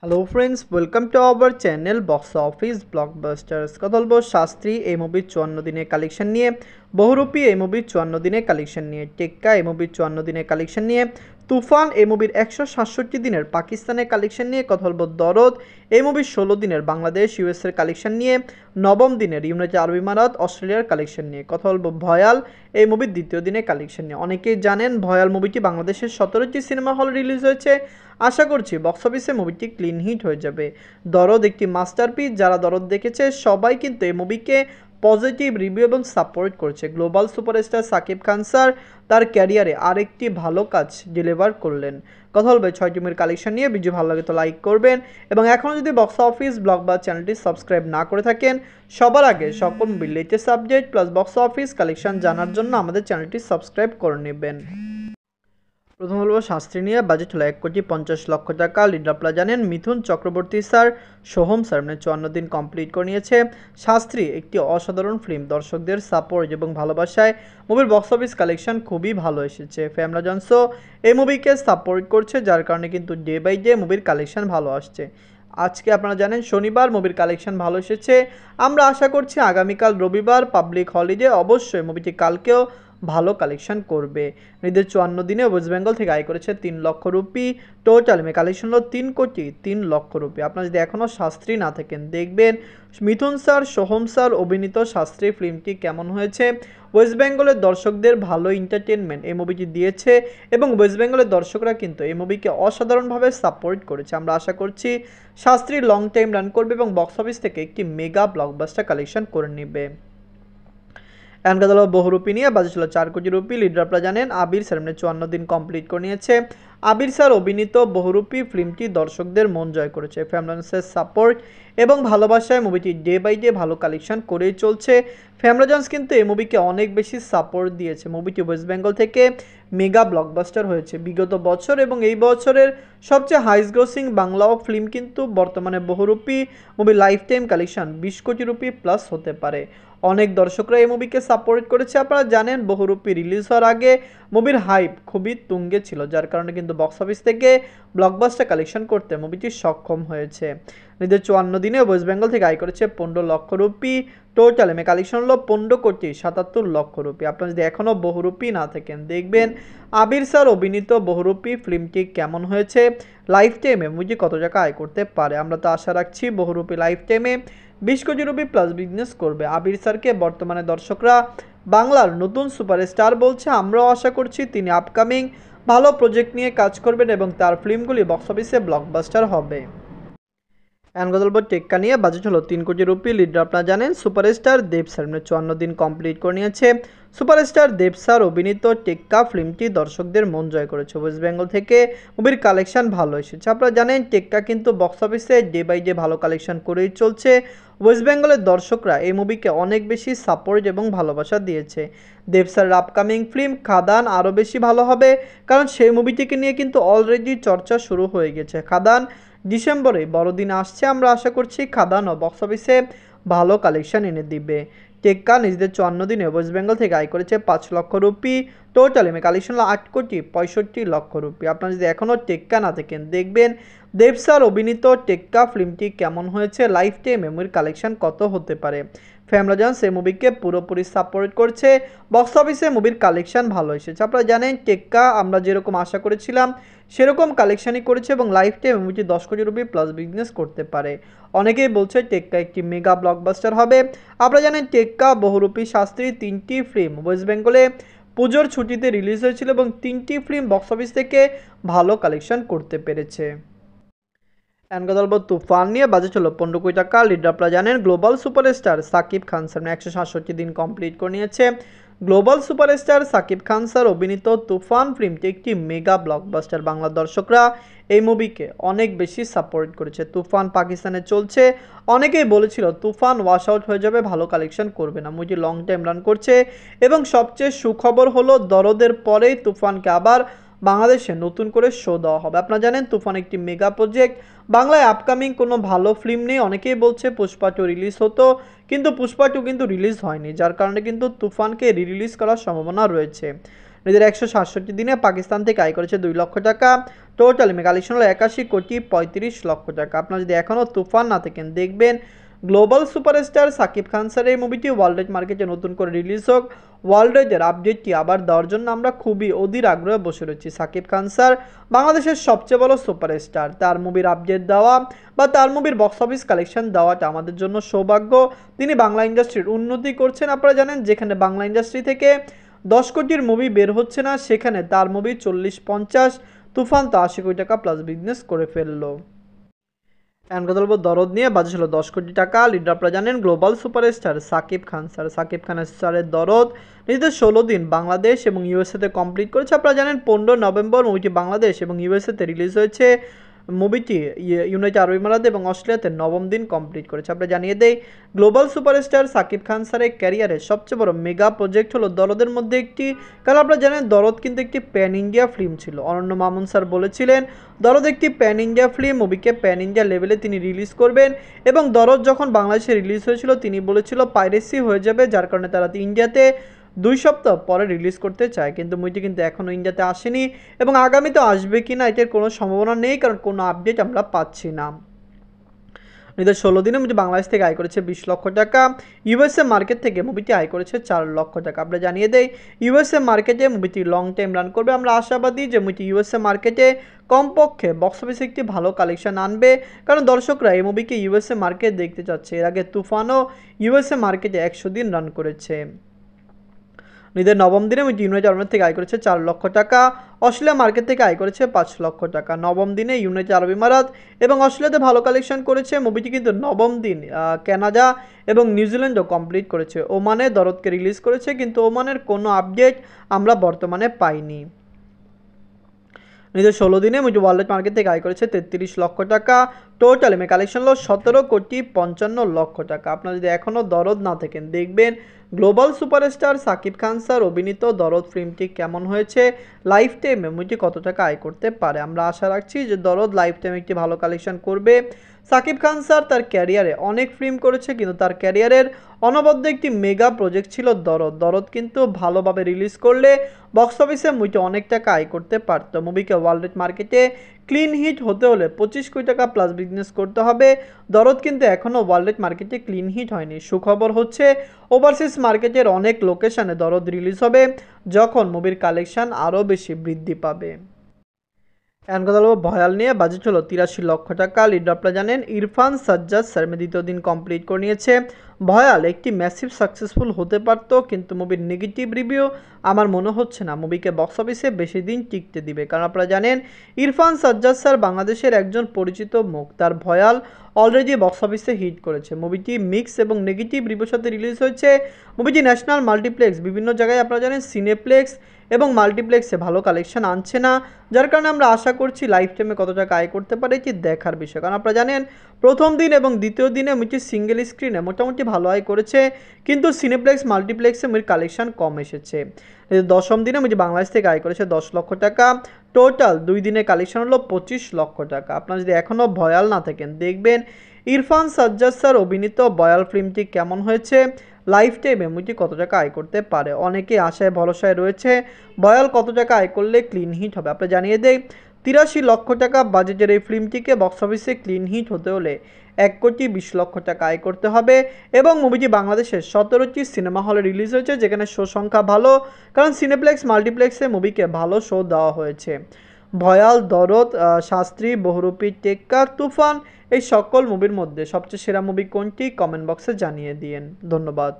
Hello friends, welcome to our channel box office blockbusters. কথা বলবো শাস্ত্রী এই মুভির 54 দিনের কালেকশন নিয়ে, বহুরূপী এই মুভির 54 দিনের কালেকশন নিয়ে, টেক্কা এই মুভির 54 দিনের কালেকশন নিয়ে, তুফান এই মুভির 167 দিনের পাকিস্তানের কালেকশন নিয়ে, কথা বলবো দরদ এই মুভির 16 দিনের বাংলাদেশ ইউএসের কালেকশন নিয়ে, নবম দিনের ইউনাইটেড আরব ইমারাত অস্ট্রেলিয়ার কালেকশন নিয়ে, কথা বলবো ভয়াল এই মুভির দ্বিতীয় দিনের কালেকশন নিয়ে। অনেকেই জানেন ভয়াল মুভিটি বাংলাদেশের 17টি সিনেমা হল রিলিজ হয়েছে। আশা করছি বক্স অফিসে মুভিটি ক্লিন হিট হয়ে যাবে। দরদ একটি মাস্টারপিস, যারা দরদ দেখেছে সবাই কিন্তু এই মুভিকে পজিটিভ রিভিউ এবং সাপোর্ট করছে। Global superstar Shakib Khan sir তার ক্যারিয়ারে আরেকটি ভালো কাজ ডেলিভার করলেন। কথা বলবে 6টি মুভির কালেকশন নিয়ে। ভিডিও ভালো লাগে তো লাইক করবেন, এবং এখনও যদি বক্স অফিস ব্লগ বা চ্যানেলটি সাবস্ক্রাইব না করে থাকেন, সবার আগে সকল মুভির latest update plus box office collection জানার জন্য আমাদের চ্যানেলটি সাবস্ক্রাইব করে নেবেন। প্রথম বলবো শাস্ত্রী নিয়ে। বাজেট হলো 1,50,00,000 টাকা। লিড আপনারা জানেন মিথুন চক্রবর্তী স্যার, সোহম স্যার, 54 দিন কমপ্লিট করে নিয়েছে। শাস্ত্রী একটি অসাধারণ ফিল্ম, দর্শকদের সাপোর্ট এবং ভালোবাসায় মুভির বক্স অফিস কালেকশন খুবই ভালো এসেছে। ফ্যামরা জনসও এই মুভিকে সাপোর্ট করছে, যার কারণে কিন্তু ডে বাই ডে মুভির কালেকশন ভালো আসছে। আজকে আপনারা জানেন শনিবার মুভির কালেকশন ভালো এসেছে। আমরা আশা করছি আগামীকাল রবিবার পাবলিক হলিডে অবশ্যই মুভিটি কালকেও ভালো কালেকশন করবে। ঈদের 54 দিনে ওয়েস্ট বেঙ্গল থেকে আয় করেছে 3 লক্ষ রুপি। টোটাল কালেকশন হলো 3,03,00,000 রুপি। আপনারা যদি এখনও শাস্ত্রী না থাকেন, দেখবেন মিথুন স্যার, সোহম স্যার অভিনীত শাস্ত্রী ফিল্মটি কেমন হয়েছে। ওয়েস্ট বেঙ্গলের দর্শকদের ভালো এন্টারটেনমেন্ট এই মুভিটি দিয়েছে, এবং ওয়েস্ট বেঙ্গলের দর্শকরা কিন্তু এই মুভিকে অসাধারণভাবে সাপোর্ট করেছে। আমরা আশা করছি শাস্ত্রী লং টাইম রান করবে এবং বক্স অফিস থেকে একটি মেগা ব্লকবাস্টার কালেকশন করে নেবে। বহুরূপী নিয়ে। বাজেট ছিল 4 কোটি রুপি। লিডার আপনারা জানেন আবির স্যার 54 দিন কমপ্লিট করে নিয়েছে। আবির স্যার অভিনীত বহুরূপী ফিল্মটি দর্শকদের মন জয় করেছে। ফ্যামরাজন্সের সাপোর্ট এবং ভালোবাসায় মুভিটি ডে বাই ডে ভালো কালেকশন করেই চলছে। ফ্যামরাজন্স কিন্তু এই মুভিকে অনেক বেশি সাপোর্ট দিয়েছে। মুভিটি ওয়েস্ট বেঙ্গল থেকে মেগা ব্লকবাস্টার হয়েছে বিগত বছর, এবং এই বছরের সবচেয়ে হাইস্ট গ্রোসিং বাংলা ফিল্ম কিন্তু বর্তমানে বহুরূপী মুভি। লাইফ টাইম কালেকশন 20 কোটি রুপি প্লাস হতে পারে। অনেক দর্শকরা এই মুভিকে সাপোর্ট করেছে। আপনারা জানেন বহুরূপী রিলিজ হওয়ার আগে মুভির হাইপ খুবই তুঙ্গে ছিল, যার কারণে কিন্তু বক্স অফিস থেকে ব্লকবাস্টার কালেকশন করতে মুভিটি সক্ষম হয়েছে। ঈদের 54 দিনে ওয়েস্ট বেঙ্গল থেকে আয় করেছে 15 লক্ষ রুপি। টোটাল কালেকশন হলো 15,77,00,000 রুপি। আপনারা যদি এখনও বহুরূপী না থাকেন, দেখবেন আবির স্যার অভিনীত বহুরূপী ফিল্মটি কেমন হয়েছে। লাইফ টাইমে মুভিটি কত টাকা আয় করতে পারে। আমরা তো আশা রাখছি বহুরূপী লাইফ টাইমে 20 কোটি রুপি প্লাস বিজনেস করবে। আবির স্যারকে বর্তমানে দর্শকরা বাংলার নতুন সুপারস্টার বলছে। আমরাও আশা করছি তিনি আপকামিং ভালো প্রজেক্ট নিয়ে কাজ করবেন এবং তার ফিল্মগুলি বক্স অফিসে ব্লকবাস্টার হবে। গল্প টেক্কা নিয়ে। বাজেট হলো 3 কোটি রুপি। লিডার আপনারা জানেন সুপারস্টার দেব স্যার 54 দিন কমপ্লিট করে নিয়েছে। সুপারস্টার দেব স্যার অভিনীত টেক্কা ফিল্মটি দর্শকদের মন জয় করেছে। ওয়েস্ট বেঙ্গল থেকে মুভির কালেকশন ভালো এসেছে। আপনারা জানেন টেক্কা কিন্তু বক্স অফিসে ডে বাই ডে ভালো কালেকশন করেই চলছে। ওয়েস্ট বেঙ্গলের দর্শকরা এই মুভিকে অনেক বেশি সাপোর্ট এবং ভালোবাসা দিয়েছে। দেব স্যারের আপকামিং ফিল্ম খাদান আরও বেশি ভালো হবে, কারণ সেই মুভিটিকে নিয়ে কিন্তু অলরেডি চর্চা শুরু হয়ে গেছে। খাদান ডিসেম্বরে বড়দিন আসছে। আমরা আশা করছি খাদানও বক্স অফিসে ভালো কালেকশন এনে দিবে। টেক্কা নিজেদের 54 দিনে ওয়েস্ট বেঙ্গল থেকে আয় করেছে 5 লক্ষ রুপি। টোটাল কালেকশন হলো 8,65,00,000 রুপি। আপনারা যদি এখনও টেক্কা না থাকেন, দেখবেন দেব স্যার অভিনীত টেক্কা ফিল্মটি কেমন হয়েছে। লাইফ টাইম মুভির কালেকশন কত হতে পারে। ফ্যামরাজন্স এই মুভিকে পুরোপুরি সাপোর্ট করছে। বক্স অফিসে মুভির কালেকশন ভালো এসেছে। আপনারা জানেন টেক্কা আমরা যেরকম আশা করেছিলাম সেরকম কালেকশনই করেছে, এবং লাইফ টাইম মুভিটি 10 কোটি রুপি প্লাস বিজনেস করতে পারে। অনেকেই বলছে টেক্কা একটি মেগা ব্লকবাস্টার হবে। আপনারা জানেন টেক্কা, বহুরূপী, শাস্ত্রী 3টি ফিল্ম ওয়েস্ট বেঙ্গলে পুজোর ছুটিতে রিলিজ হয়েছিল, এবং 3টি ফিল্ম বক্স অফিস থেকে ভালো কালেকশন করতে পেরেছে। তুফান নিয়ে। বাজেট হলো 15 কোটি টাকা। লিডার আপনারা জানেন global superstar Shakib Khan sir 167 দিন কমপ্লিট করে নিয়েছে। Global superstar Shakib Khan sir অভিনীত তুফান ফিল্মটি একটি মেগা ব্লকবাস্টার। বাংলা দর্শকরা এই মুভিকে অনেক বেশি সাপোর্ট করেছে। তুফান পাকিস্তানে চলছে। অনেকেই বলেছিল তুফান ওয়াশ আউট হয়ে যাবে, ভালো কালেকশন করবে না। মুভিটি লং টাইম রান করছে, এবং সবচেয়ে সুখবর হলো দরদের পরেই তুফানকে আবার বাংলাদেশে নতুন করে শো দেওয়া হবে। আপনারা জানেন তুফান একটি মেগা প্রজেক্ট। বাংলায় আপকামিং কোনো ভালো ফিল্ম নেই। অনেকেই বলছে পুষ্পা 2 রিলিজ হতো, কিন্তু পুষ্পা 2 কিন্তু রিলিজ হয়নি, যার কারণে কিন্তু তুফানকে রিলিজ করার সম্ভাবনা রয়েছে। নিজের 167 দিনে পাকিস্তান থেকে আয় করেছে 2 লক্ষ টাকা। টোটাল কালেকশন হলো 81,35,00,000 টাকা। আপনারা যদি এখনও তুফান না থাকেন দেখবেন গ্লোবাল সুপারস্টার সাকিব খান স্যারের এই মুভিটি ওয়ার্ল্ড ওয়াইড মার্কেটে নতুন করে রিলিজ হোক, ওয়ার্ল্ড ওয়াইডের আপডেটটি আবার দেওয়ার জন্য আমরা খুবই অধীর আগ্রহে বসে রয়েছি। সাকিব খান স্যার বাংলাদেশের সবচেয়ে বড় সুপারস্টার, তার মুভির আপডেট দেওয়া বা তার মুভির বক্স অফিস কালেকশন দেওয়াটা আমাদের জন্য সৌভাগ্য। তিনি বাংলা ইন্ডাস্ট্রির উন্নতি করছেন। আপনারা জানেন যেখানে বাংলা ইন্ডাস্ট্রি থেকে 10 কোটির মুভি বের হচ্ছে না, সেখানে তার মুভি 40-50, তুফান তো 80 কোটি টাকা প্লাস বিজনেস করে ফেললো। এখন কথা বলবো দরদ নিয়ে। বাজেট ছিল 10 কোটি টাকা। লিডার আপনারা জানেন global superstar Shakib Khan sir. Shakib Khan স্যারের দরদ নিজেদের 16 দিন বাংলাদেশ এবং ইউএসএতে কমপ্লিট করেছে। আপনারা জানেন 15 নভেম্বর মুভিটি বাংলাদেশ এবং ইউএসএতে রিলিজ হয়েছে। মুভিটি ইউনাইটেড আরব আমিরাত এবং অস্ট্রেলিয়াতে 9ম দিন কমপ্লিট করেছে। আমরা জানিয়ে দেই গ্লোবাল সুপারস্টার সাকিব খান স্যারের ক্যারিয়ারের সবচেয়ে বড় মেগা প্রজেক্ট হলো দরদের মধ্যে একটি। কারণ আপনারা জানেন দরদ কিন্তু একটি প্যান ইন্ডিয়া ফিল্ম ছিল। অনন্য মামুন স্যার বলেছিলেন দরদ একটি প্যান ইন্ডিয়া ফিল্ম, মুভিকে প্যান ইন্ডিয়া লেভেলে তিনি রিলিজ করবেন। এবং দরদ যখন বাংলাদেশে রিলিজ হয়েছিল তিনি বলেছিল পাইরেসি হয়ে যাবে, যার কারণে তারা ইন্ডিয়াতে 2 সপ্তাহ পরে রিলিজ করতে চায়। কিন্তু মুভিটি কিন্তু এখনও ইন্ডিয়াতে আসেনি এবং আগামীতে আসবে কি না এটার কোনো সম্ভাবনা নেই, কারণ কোনো আপডেট আমরা পাচ্ছি না। নিজের 16 দিনে মুভি বাংলাদেশ থেকে আয় করেছে 20 লক্ষ টাকা। ইউএসএ মার্কেট থেকে মুভিটি আয় করেছে 4 লক্ষ টাকা। আমরা জানিয়ে দেই ইউএসএ মার্কেটে মুভিটি লং টাইম রান করবে। আমরা আশাবাদী যে মুভিটি ইউএসএ মার্কেটে কমপক্ষে বক্স অফিসে একটি ভালো কালেকশন আনবে, কারণ দর্শকরা এই মুভিকে ইউএসএ মার্কেট দেখতে চাচ্ছে। এর আগে তুফানও ইউএসএ মার্কেটে 100 দিন রান করেছে। নিজের 9ম দিনে ইউনাইটেড আরব আমিরাত থেকে আয় করেছে 4 লক্ষ টাকা। অস্ট্রেলিয়া মার্কেট থেকে আয় করেছে 5 লক্ষ টাকা। 9ম দিনে ইউনাইটেড আরব আমিরাত এবং অস্ট্রেলিয়াতে ভালো কালেকশন করেছে। মুভিটি কিন্তু 9ম দিন কানাডা এবং নিউজিল্যান্ডও কমপ্লিট করেছে। ওমানে দরদকে রিলিজ করেছে, কিন্তু ওমানের কোনো আপডেট আমরা বর্তমানে পাইনি। নিজের 16 দিনে মুভি ওয়ার্ল্ড মার্কেট থেকে আয় করেছে 33 লক্ষ টাকা। টোটাল কালেকশন হলো 17,55,00,000 টাকা। আপনারা যদি এখনও দরদ না থাকেন দেখবেন global superstar Shakib Khan sir অভিনীত দরদ ফিল্মটি কেমন হয়েছে, লাইফ টাইমে মুভিটি কত টাকা আয় করতে পারে। আমরা আশা রাখছি যে দরদ লাইফ টাইমে একটি ভালো কালেকশন করবে। সাকিব খান স্যার তার ক্যারিয়ারে অনেক ফিল্ম করেছে, কিন্তু তার ক্যারিয়ারের অনবদ্য একটি মেগা প্রজেক্ট ছিল দরদ। দরদ কিন্তু ভালোভাবে রিলিজ করলে বক্স অফিসে মুভিটি অনেক টাকা আয় করতে পারত। মুভিকে ওয়ার্ল্ড মার্কেটে ক্লিন হিট হতে হলে 25 কোটি টাকা প্লাস বিজনেস করতে হবে। দরদ কিন্তু এখনও ওয়ার্ল্ড মার্কেটে ক্লিন হিট হয়নি। সুখবর হচ্ছে ওভারসিজ মার্কেটের অনেক লোকেশনে দরদ রিলিজ হবে, যখন মুভির কালেকশন আরও বেশি বৃদ্ধি পাবে। এখন কথা বলবো ভয়াল নিয়ে। বাজেট হলো 83 লক্ষ টাকা। লিডার আপনারা জানেন ইরফান সাজ্জাদ স্যার দ্বিতীয় দিন কমপ্লিট করে নিয়েছে। ভয়াল একটি ম্যাসিভ সাকসেসফুল হতে পারত, কিন্তু মুভির নেগেটিভ রিভিউ আমার মনে হচ্ছে না মুভিকে বক্স অফিসে বেশি দিন টিকতে দিবে। কারণ আপনারা জানেন ইরফান সাজ্জাদ স্যার বাংলাদেশের একজন পরিচিত মুখ। তার ভয়াল অলরেডি বক্স অফিসে হিট করেছে। মুভিটি মিক্স এবং নেগেটিভ রিভিউর সাথে রিলিজ হয়েছে। মুভিটি ন্যাশনাল মাল্টিপ্লেক্স বিভিন্ন জায়গায় আপনারা জানেন সিনেপ্লেক্স এবং মাল্টিপ্লেক্সে ভালো কালেকশন আনছে না, যার কারণে আমরা আশা করছি লাইফ টাইমে কত টাকা আয় করতে পারে এটি দেখার বিষয়। কারণ আপনারা জানেন প্রথম দিন এবং দ্বিতীয় দিনে মুভিটি সিঙ্গেল স্ক্রিনে মোটামুটি ভালো আয় করেছে, কিন্তু সিনেপ্লেক্স মাল্টিপ্লেক্সে মুভির কালেকশন কম এসেছে। 10ম দিনে মুভি বাংলাদেশ থেকে আয় করেছে 10 লক্ষ টাকা। টোটাল 2 দিনে কালেকশন হলো 25 লক্ষ টাকা। আপনারা যদি এখনও ভয়াল না থাকেন দেখবেন ইরফান সাজ্জাদ স্যার অভিনীত ভয়াল ফিল্মটি কেমন হয়েছে, লাইফ টাইমে মুভিটি কত টাকা আয় করতে পারে। অনেকে আশায় ভরসায় রয়েছে ভয়াল কত টাকা আয় করলে ক্লিন হিট হবে। আপনি জানিয়ে দেই 83 লক্ষ টাকা বাজেটের এই ফিল্মটিকে বক্স অফিসে ক্লিন হিট হতে হলে 1,20,00,000 টাকা আয় করতে হবে। এবং মুভিটি বাংলাদেশের 17টি সিনেমা হলে রিলিজ হয়েছে, যেখানে শো সংখ্যা ভালো, কারণ সিনেপ্লেক্স মাল্টিপ্লেক্সে মুভিকে ভালো শো দেওয়া হয়েছে। ভয়াল, দরদ, শাস্ত্রী, বহুরূপী, টেক্কার, তুফান এই সকল মুভির মধ্যে সবচেয়ে সেরা মুভি কোনটি কমেন্ট বক্সে জানিয়ে দিন। ধন্যবাদ।